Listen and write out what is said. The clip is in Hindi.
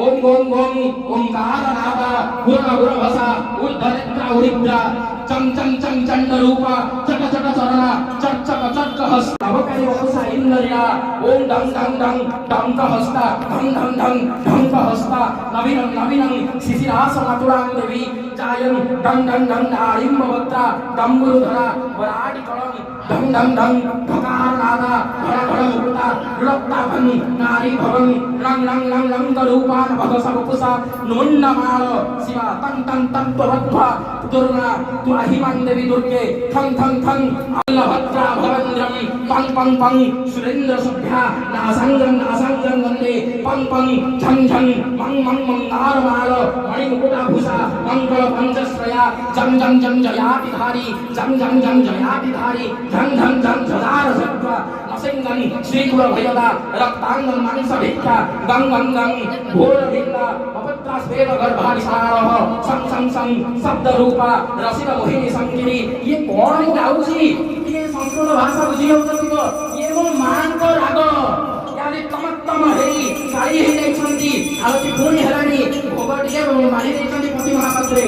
ओम ओम ओम ओंकार नादा गुरव गुरवसा उद्धरिद्रा उरिद्रा चम चम चम चंड रूपा चट चट चरणा चट चट चट हस्त नवकरी वपुषा इंद्रिया ओम डं डं डं डंक हस्ता धं धं धं ढंक हस्ता नवीनं नवीनं शिशिरासनतुरां देवी जायं डं डं डं नारिम्बवत्रा डम्बुरुधरा वराडी कळं डं डं डं ढकार नादा धड़ धड़ मुक्ता लुप्ताभं नारी भवं रंग रंग रंग रंग रूपान भगसा वपुषा नुन्नमाल शिवा तं तं तत्त्ववद्भा दुर्गा तु अहिमां देवी दुर्गे थं थं थं अल्लभद्रा भवन्द्रं पं पं पं सुरेन्द्र सुभ्या नासंगं वन्दे पं पं झं झं मं मं मंगारमाल मणिमुकुटाभूषा मंगल पंचश्रया जं जं जं जयातिधारी जं जं जं जयातिधारी झं झं झं झदार सत्वा नसिंगं श्रीकुल भयदा रक्तांगं मांसभिक्षा गं गं गं घोरभिन्दा अपत्रा स्वेद गर्भाधिसारः सं सं सं शब्द रूपा रसिक मोहिनी संगिनी ये कौन गाउची ये संस्कृत भाषा बुझी होउछथि को ये मो मान को राग यारे तमत्तम हेई सारी हेई जाइछन्ती आलती पुणी हेलानी भोग टिके मारी देछन्ती पति महापात्रे।